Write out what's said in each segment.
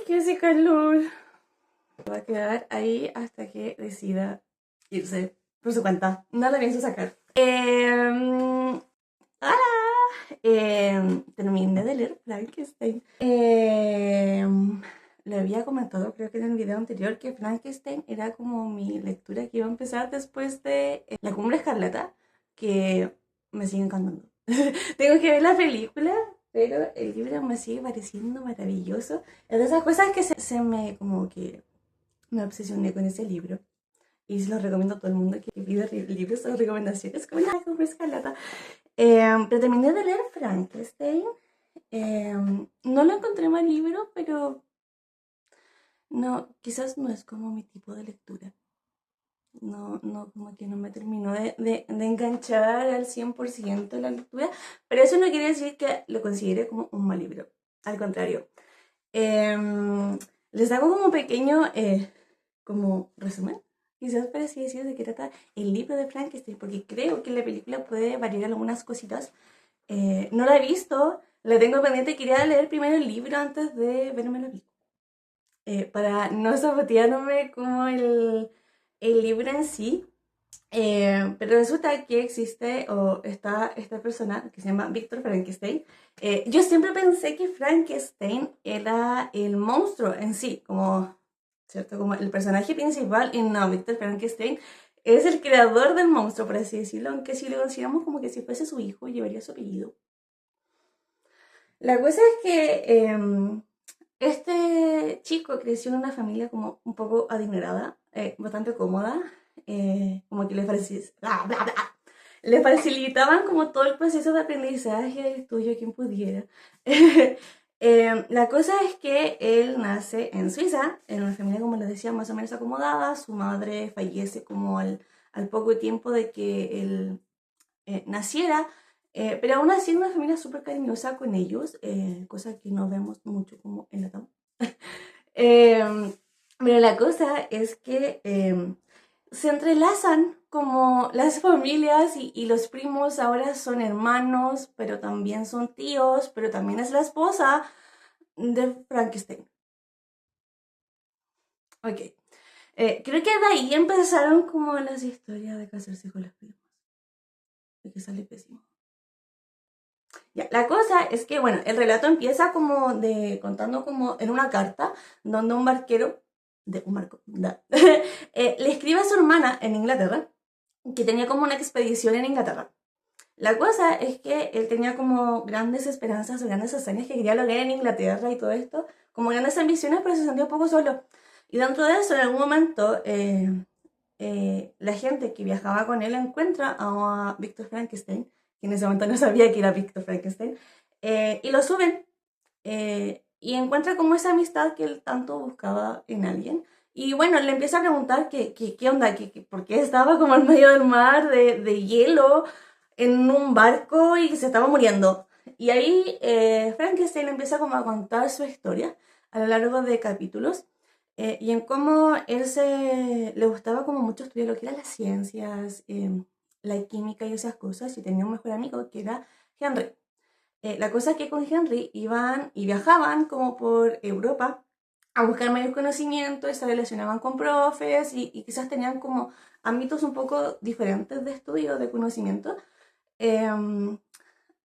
que hace calor. Va a quedar ahí hasta que decida irse por su cuenta. No la pienso sacar. ¡Hola! Terminé de leer Frankenstein. Lo había comentado, creo que en el video anterior, que Frankenstein era como mi lectura que iba a empezar después de La Cumbre Escarlata, que me sigue encantando. Tengo que ver la película, pero el libro me sigue pareciendo maravilloso. Es de esas cosas que se me como que me obsesioné con ese libro. Y se lo recomiendo a todo el mundo que pide libros o recomendaciones como La Cumbre Escarlata. Pero terminé de leer Frankenstein. No lo encontré mal libro, pero no, quizás no es como mi tipo de lectura. No, como que no me terminó de enganchar al 100% la lectura, pero eso no quiere decir que lo considere como un mal libro. Al contrario. Les hago como un pequeño como resumen, quizás para así decir, de qué trata el libro de Frankenstein, porque creo que la película puede variar algunas cositas. No la he visto, la tengo pendiente, quería leer primero el libro antes de verme la película. Para no sabotearme como el libro en sí. Pero resulta que existe o está esta persona que se llama Víctor Frankenstein. Yo siempre pensé que Frankenstein era el monstruo en sí, como, ¿cierto? Como el personaje principal, y no, Víctor Frankenstein es el creador del monstruo, por así decirlo, aunque si lo consideramos como que si fuese su hijo, llevaría su apellido. La cosa es que este chico creció en una familia como un poco adinerada, bastante cómoda, como que le facilitaban como todo el proceso de aprendizaje, el estudio, quien pudiera. La cosa es que él nace en Suiza, en una familia, como les decía, más o menos acomodada. Su madre fallece como al poco tiempo de que él naciera. Pero aún así, una familia súper cariñosa con ellos, cosa que no vemos mucho como en la TAM. Pero la cosa es que se entrelazan como las familias y los primos ahora son hermanos, pero también son tíos, pero también es la esposa de Frankenstein. Ok. Creo que de ahí empezaron como las historias de casarse con los primos. De que sale pésimo. Ya, la cosa es que, bueno, el relato empieza como contando como en una carta donde un barquero, le escribe a su hermana en Inglaterra, que tenía como una expedición en Inglaterra. La cosa es que él tenía como grandes esperanzas, grandes hazañas que quería lograr en Inglaterra y todo esto, como grandes ambiciones, pero se sentía un poco solo. Y dentro de eso, en algún momento, la gente que viajaba con él encuentra a Víctor Frankenstein, que en ese momento no sabía que era Víctor Frankenstein, y lo suben, y encuentra como esa amistad que él tanto buscaba en alguien. Y bueno, le empieza a preguntar qué onda, por qué estaba como en medio del mar de hielo, en un barco y se estaba muriendo. Y ahí Frankenstein empieza como a contar su historia a lo largo de capítulos. Y en cómo él le gustaba como mucho estudiar lo que eran las ciencias, la química y esas cosas, y tenía un mejor amigo que era Henry. La cosa es que con Henry iban y viajaban como por Europa a buscar mayor conocimiento y se relacionaban con profes y quizás tenían como ámbitos un poco diferentes de estudio, de conocimiento. Eh,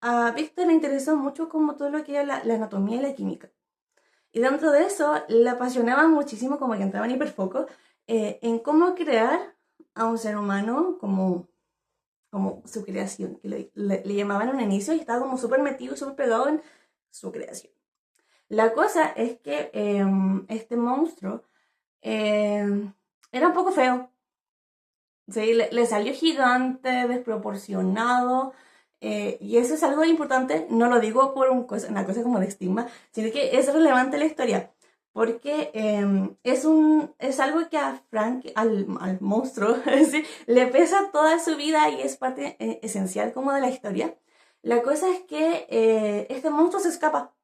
a Víctor le interesó mucho como todo lo que era la anatomía y la química. Y dentro de eso le apasionaba muchísimo, como que entraba en hiperfoco, en cómo crear a un ser humano como su creación, que le llamaban un inicio y estaba como súper metido, súper pegado en su creación. La cosa es que este monstruo era un poco feo. ¿Sí? Le salió gigante, desproporcionado. Y eso es algo importante, no lo digo por una cosa como de estigma, sino que es relevante la historia. Porque es algo que a Frank, al monstruo, ¿sí? Le pesa toda su vida y es parte esencial como de la historia. La cosa es que este monstruo se escapa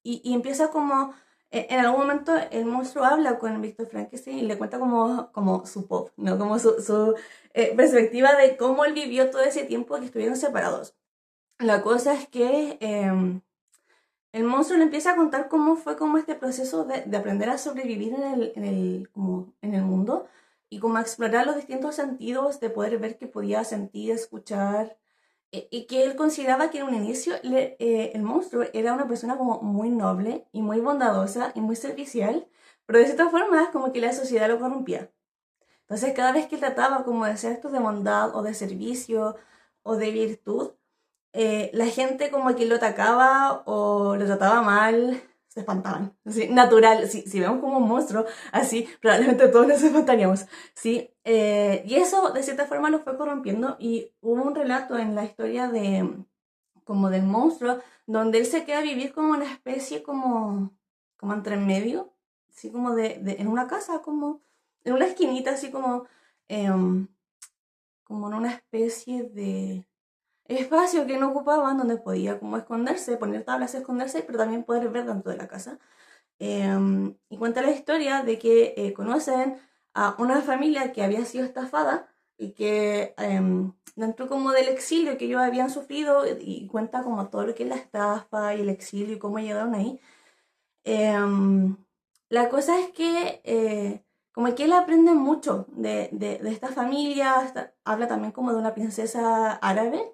y empieza como, en algún momento el monstruo habla con Víctor Frankenstein y le cuenta como su pop, ¿no? Como su perspectiva de cómo él vivió todo ese tiempo que estuvieron separados. La cosa es que el monstruo le empieza a contar cómo fue como este proceso de aprender a sobrevivir como en el mundo y como a explorar los distintos sentidos, de poder ver que podía sentir, escuchar, y que él consideraba que en un inicio el monstruo era una persona como muy noble y muy bondadosa y muy servicial, pero de cierta forma como que la sociedad lo corrompía. Entonces cada vez que él trataba como de hacer actos de bondad o de servicio o de virtud, la gente como que lo atacaba o lo trataba mal, se espantaban. ¿Sí? Natural, si vemos como un monstruo, así probablemente todos nos espantaríamos. ¿Sí? Y eso de cierta forma lo fue corrompiendo y hubo un relato en la historia como del monstruo donde él se queda a vivir como una especie como entre medio, así como en una casa, como en una esquinita, así em, como en una especie de espacio que no ocupaban, donde podía como esconderse, poner tablas, esconderse, pero también poder ver dentro de la casa. Y cuenta la historia de que conocen a una familia que había sido estafada y que dentro como del exilio que ellos habían sufrido, y cuenta como todo lo que es la estafa y el exilio y cómo llegaron ahí. Em, la cosa es que como que él aprende mucho de esta familia, habla también como de una princesa árabe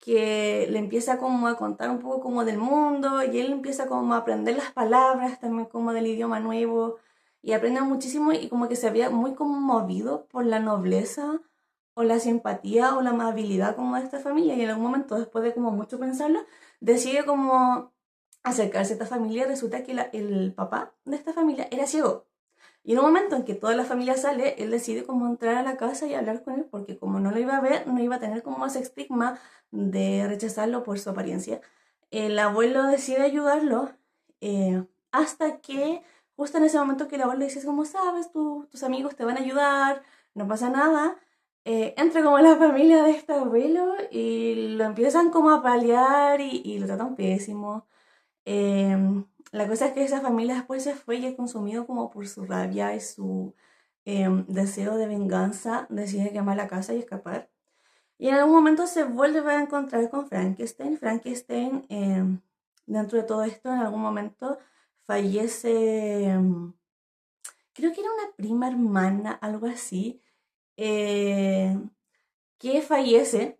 que le empieza como a contar un poco como del mundo y él empieza como a aprender las palabras también como del idioma nuevo y aprende muchísimo y como que se había muy conmovido por la nobleza o la simpatía o la amabilidad como de esta familia y en algún momento después de como mucho pensarlo decide como acercarse a esta familia. Resulta que el papá de esta familia era ciego. Y en un momento en que toda la familia sale, él decide como entrar a la casa y hablar con él, porque como no lo iba a ver, no iba a tener como ese estigma de rechazarlo por su apariencia. El abuelo decide ayudarlo hasta que justo en ese momento que el abuelo le dice como, sabes, tus amigos te van a ayudar, no pasa nada, entra como la familia de este abuelo y lo empiezan como a paliar y lo tratan pésimo. La cosa es que esa familia después se fue y es consumido como por su rabia y su deseo de venganza, decide quemar la casa y escapar. Y en algún momento se vuelve a encontrar con Frankenstein. Frankenstein, dentro de todo esto, en algún momento fallece, creo que era una prima hermana, algo así, eh, que fallece.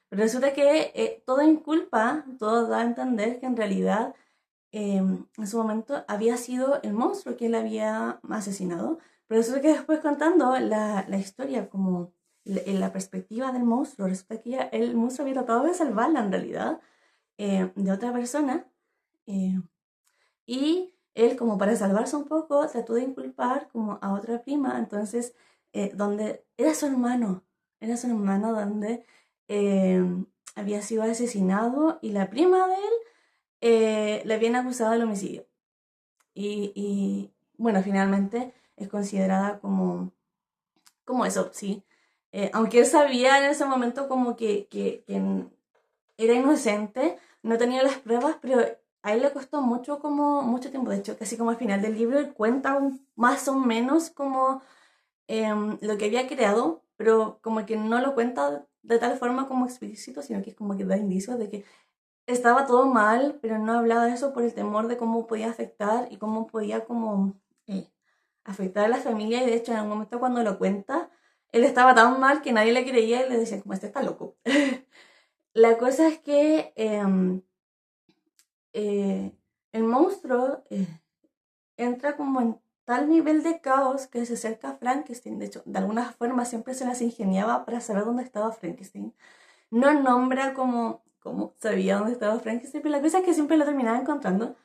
Resulta que todo inculpa, todo da a entender que en realidad en su momento había sido el monstruo que él había asesinado, pero resulta que después contando la historia como en la perspectiva del monstruo, resulta que el monstruo había tratado de salvarla en realidad de otra persona eh, y él como para salvarse un poco trató de inculpar como a otra prima, entonces donde era su hermano donde eh, había sido asesinado y la prima de él le habían acusado del homicidio. Bueno, finalmente es considerada como eso, sí. Aunque él sabía en ese momento como que era inocente, no tenía las pruebas, pero a él le costó mucho tiempo. De hecho, casi como al final del libro, él cuenta más o menos como lo que había creado, pero como que no lo cuenta de tal forma como explícito, sino que es como que da indicios de que estaba todo mal, pero no hablaba de eso por el temor de cómo podía afectar y cómo podía como afectar a la familia. Y de hecho, en algún momento cuando lo cuenta, él estaba tan mal que nadie le creía y le decían como, este está loco. La cosa es que eh, el monstruo entra como en tal nivel de caos que se acerca a Frankenstein. De hecho, de alguna forma siempre se las ingeniaba para saber dónde estaba Frankenstein. No nombra como sabía dónde estaba Frankenstein, pero la cosa es que siempre lo terminaba encontrando.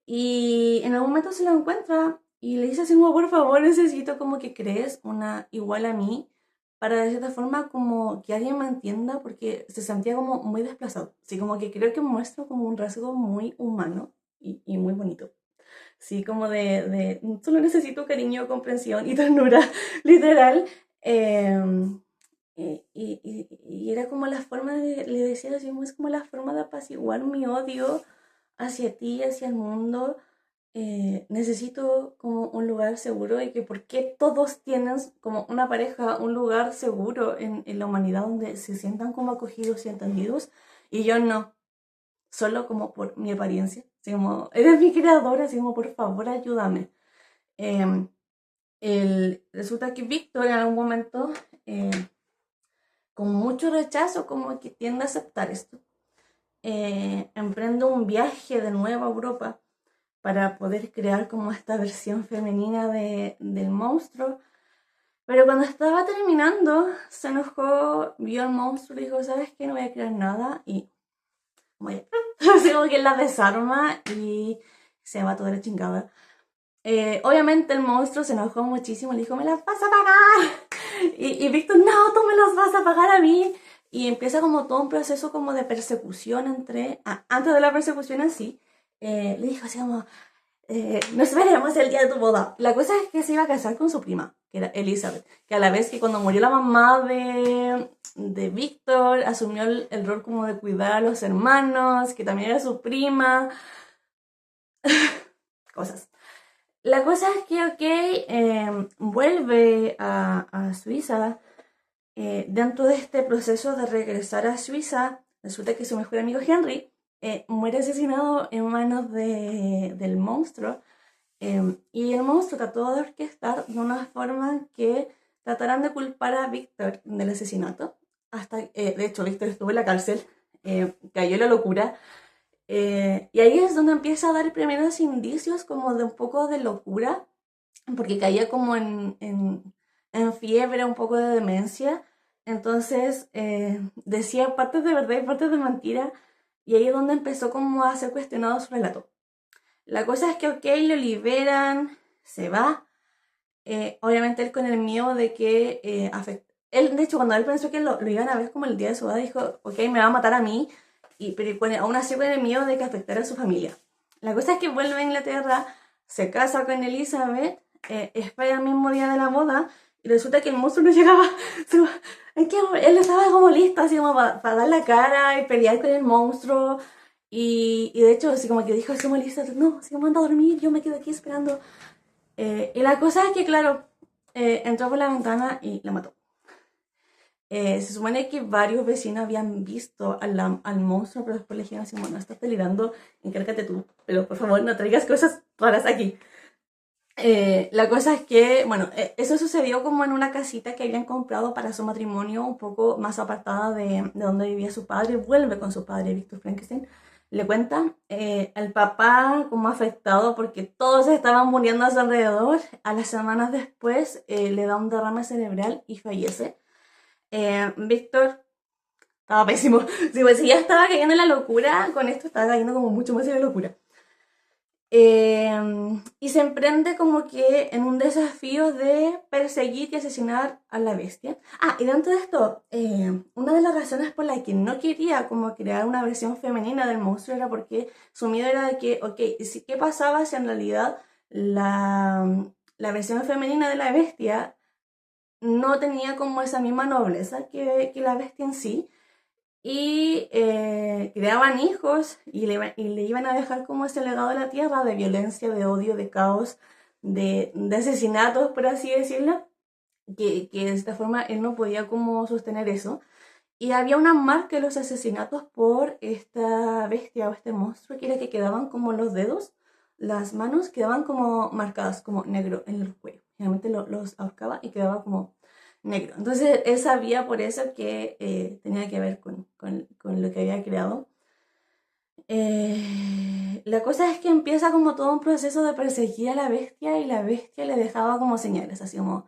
Y en algún momento se lo encuentra y le dice así como, por favor, necesito como que crees una igual a mí, para de cierta forma como que alguien me entienda, porque se sentía como muy desplazado. Así como que creo que muestra como un rasgo muy humano y muy bonito. Sí, como solo necesito cariño, comprensión y ternura, literal. Y era como la forma le decía así, es como la forma de apaciguar mi odio hacia ti, hacia el mundo. Necesito como un lugar seguro y que por qué todos tienen como una pareja, un lugar seguro en la humanidad donde se sientan como acogidos y entendidos y yo no, solo como por mi apariencia. así como, eres mi creadora, así como, por favor, ayúdame. Em, Resulta que Víctor en algún momento, con mucho rechazo, como que tiende a aceptar esto, emprende un viaje de nuevo a Europa para poder crear como esta versión femenina del monstruo. Pero cuando estaba terminando, se enojó, vio al monstruo y dijo, ¿sabes qué? No voy a crear nada. Y como, así como que la desarma y se va toda la chingada. Obviamente el monstruo se enojó muchísimo y le dijo, ¿me las vas a pagar? Y Víctor, no, tú me las vas a pagar a mí. Y empieza como todo un proceso como de persecución entre... antes de la persecución en sí, le dijo así como, nos veremos el día de tu boda. La cosa es que se iba a casar con su prima, que era Elizabeth, que a la vez que cuando murió la mamá de Víctor, asumió el rol como de cuidar a los hermanos, que también era su prima, cosas. La cosa es que, ok, vuelve a Suiza. Dentro de este proceso de regresar a Suiza, resulta que su mejor amigo Henry muere asesinado en manos del monstruo. Y el monstruo trató de orquestar de una forma que trataran de culpar a Víctor del asesinato. Hasta, de hecho, Víctor estuvo en la cárcel, cayó en la locura. Y ahí es donde empieza a dar primeros indicios como de un poco de locura, porque caía como en fiebre, un poco de demencia. Entonces decía partes de verdad y partes de mentira. Y ahí es donde empezó como a ser cuestionado su relato. La cosa es que, ok, lo liberan, se va. Obviamente él con el miedo de que él, de hecho, cuando él pensó que lo iban a ver como el día de su boda, dijo, ok, me va a matar a mí, pero aún así con el miedo de que afectara a su familia. La cosa es que vuelve a Inglaterra, se casa con Elizabeth, espera el mismo día de la boda, y resulta que el monstruo no llegaba. Es que él estaba como listo, así como para dar la cara y pelear con el monstruo. Y de hecho, así como que dijo, así como Elizabeth, no, así como anda a dormir, yo me quedo aquí esperando. Y la cosa es que, claro, entró por la ventana y la mató. Se supone que varios vecinos habían visto al monstruo, pero después le dijeron así, bueno, estás delirando, encárgate tú, pero por favor no traigas cosas raras aquí. La cosa es que, bueno, eso sucedió como en una casita que habían comprado para su matrimonio, un poco más apartada de donde vivía su padre. Vuelve con su padre, Víctor Frankenstein. Le cuenta al papá como afectado porque todos estaban muriendo a su alrededor. A las semanas después le da un derrame cerebral y fallece. Víctor estaba pésimo. Si ya estaba cayendo en la locura, con esto estaba cayendo como mucho más en la locura. Y se emprende como que en un desafío de perseguir y asesinar a la bestia. Y dentro de esto, una de las razones por las que no quería como crear una versión femenina del monstruo era porque su miedo era de que, ok, ¿qué pasaba si en realidad la versión femenina de la bestia no tenía como esa misma nobleza que la bestia en sí? Y creaban hijos y le iban a dejar como ese legado de la tierra de violencia, de odio, de caos, de asesinatos, por así decirlo, que de esta forma él no podía como sostener eso. Y había una marca de los asesinatos por esta bestia o este monstruo, que era que quedaban como los dedos, las manos quedaban como marcadas, como negro en el cuello. Generalmente los ahorcaba y quedaba como negro. Entonces él sabía por eso que tenía que ver con lo que había creado. La cosa es que empieza como todo un proceso de perseguir a la bestia y la bestia le dejaba como señales, así como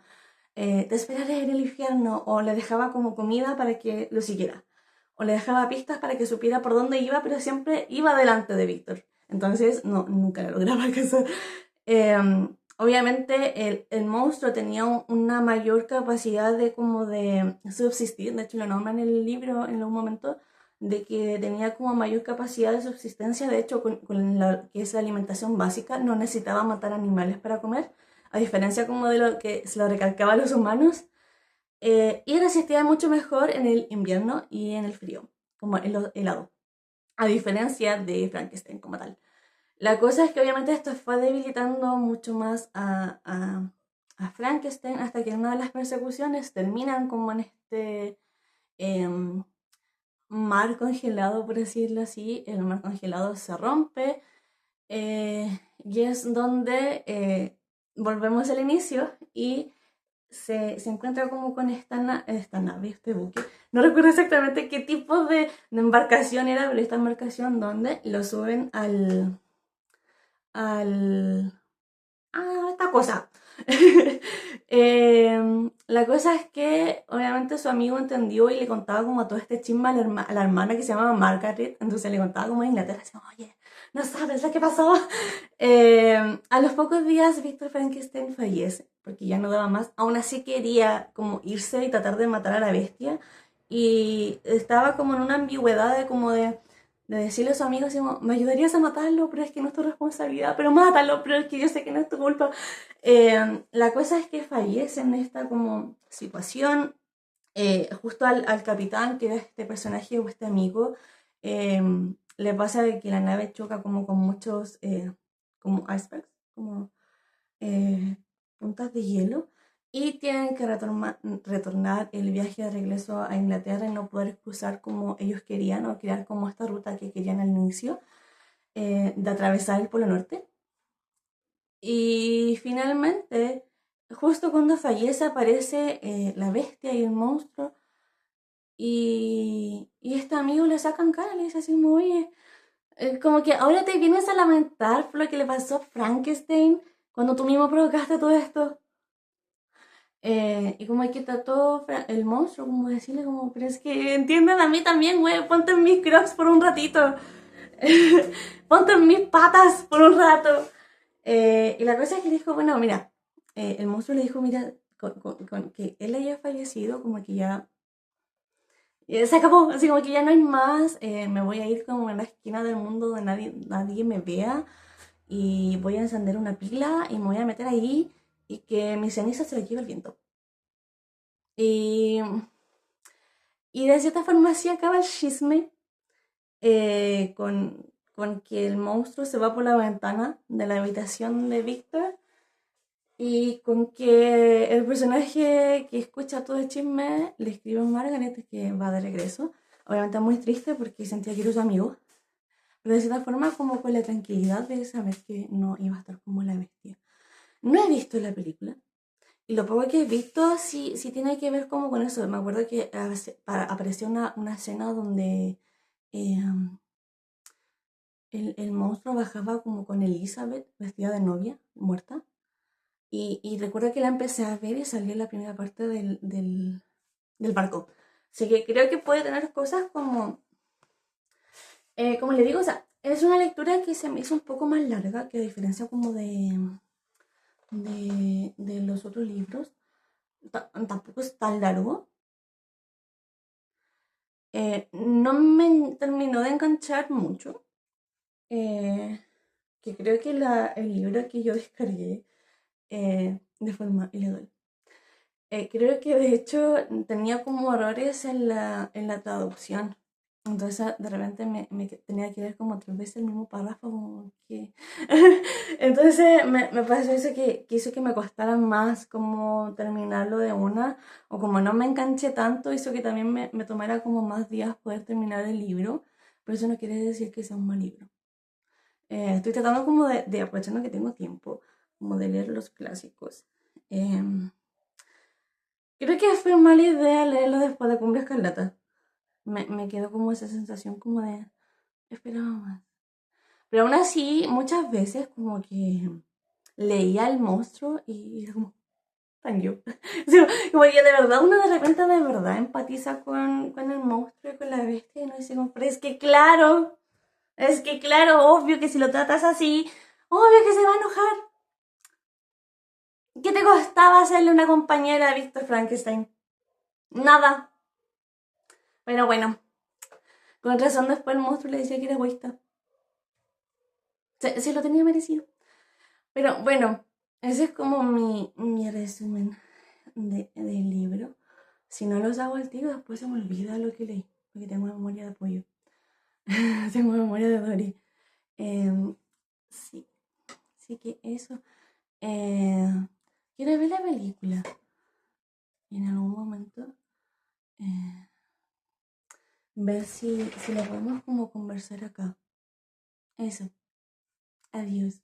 te esperaré en el infierno, o le dejaba como comida para que lo siguiera, o le dejaba pistas para que supiera por dónde iba, pero siempre iba delante de Víctor. Entonces no, nunca lo lograba alcanzar. Obviamente el monstruo tenía una mayor capacidad de como de subsistir, de hecho lo nombran en el libro en algún momento, de que tenía como mayor capacidad de subsistencia, de hecho con lo que es la alimentación básica no necesitaba matar animales para comer, a diferencia como de lo que se lo recalcaba a los humanos, y resistía mucho mejor en el invierno y en el frío, como en lo helado, a diferencia de Frankenstein como tal. La cosa es que obviamente esto fue debilitando mucho más a Frankenstein hasta que en una de las persecuciones terminan como en este eh, mar congelado, por decirlo así. El mar congelado se rompe, y es donde volvemos al inicio y se encuentra como con esta nave, este buque. No recuerdo exactamente qué tipo de embarcación era, pero esta embarcación donde lo suben esta cosa. La cosa es que obviamente su amigo entendió y le contaba como todo este chisme a la hermana que se llamaba Margaret, entonces le contaba como en Inglaterra, así como, oye, no sabes lo que pasó. A los pocos días Víctor Frankenstein fallece, porque ya no daba más, aún así quería como irse y tratar de matar a la bestia, y estaba como en una ambigüedad de decirle a sus amigos, así como, me ayudarías a matarlo, pero es que no es tu responsabilidad, pero mátalo, pero es que yo sé que no es tu culpa. La cosa es que fallece en esta como situación, justo al capitán, que era este personaje o este amigo, eh, le pasa de que la nave choca como con muchos, como icebergs, como eh, puntas de hielo, y tienen que retornar el viaje de regreso a Inglaterra y no poder cruzar como ellos querían o crear como esta ruta que querían al inicio, de atravesar el Polo Norte. Y finalmente, justo cuando fallece, aparece la bestia y el monstruo. Y este amigo le sacan cara, le dice así como, oye, como que ahora te vienes a lamentar por lo que le pasó a Frankenstein cuando tú mismo provocaste todo esto. Y como hay que trató el monstruo, como decirle como, pero es que entiendan a mí también, güey, ponte en mis crocs por un ratito. Ponte en mis patas por un rato. Y la cosa es que dijo, bueno, mira, el monstruo le dijo, mira, con que él haya fallecido, como que ya se acabó, así como que ya no hay más, me voy a ir como en la esquina del mundo donde nadie me vea y voy a encender una pila y me voy a meter ahí y que mi ceniza se la lleve el viento. Y, y de cierta forma así acaba el chisme, con que el monstruo se va por la ventana de la habitación de Víctor y con que el personaje que escucha todo el chisme le escribe a Margaret que va de regreso. Obviamente muy triste porque sentía que era su amigo, pero de cierta forma como con la tranquilidad de saber que no iba a estar como la bestia. No he visto la película, y lo poco que he visto sí tiene que ver como con eso. Me acuerdo que apareció una escena donde eh, el monstruo bajaba como con Elizabeth, vestida de novia, muerta. Y recuerdo que la empecé a ver y salió la primera parte del barco. Así que creo que puede tener cosas como le digo, o sea, es una lectura que se me hizo un poco más larga, que a diferencia como de los otros libros, tampoco es tan largo. No me terminó de enganchar mucho, eh, que creo que el libro que yo descargué de forma ilegal. Creo que de hecho tenía como errores en la traducción. Entonces de repente me tenía que leer como tres veces el mismo párrafo. Como que... Entonces me pasó eso que hizo que me costara más como terminarlo de una. O como no me enganché tanto, hizo que también me tomara como más días poder terminar el libro. Pero eso no quiere decir que sea un mal libro. Estoy tratando como aprovechando que tengo tiempo, como de leer los clásicos. Em, Creo que fue mala idea leerlo después de Cumbia Escarlata. Me quedó como esa sensación como de, esperaba más. Pero aún así, muchas veces como que leía el monstruo y era como, thank you. Como que de verdad, uno de repente de verdad empatiza con el monstruo y con la bestia y no dice como, pero es que claro, obvio que si lo tratas así, obvio que se va a enojar. ¿Qué te costaba hacerle una compañera a Víctor Frankenstein? Nada. Pero bueno, con razón después el monstruo le decía que era egoísta. Se lo tenía merecido. Pero bueno, ese es como mi resumen del libro. Si no los hago al tiro, después se me olvida lo que leí. Porque tengo memoria de pollo. Tengo memoria de Dory. Sí, así que eso. Eh, Quiero ver la película. Y en algún momento eh, ver si la podemos como conversar acá. Eso. Adiós.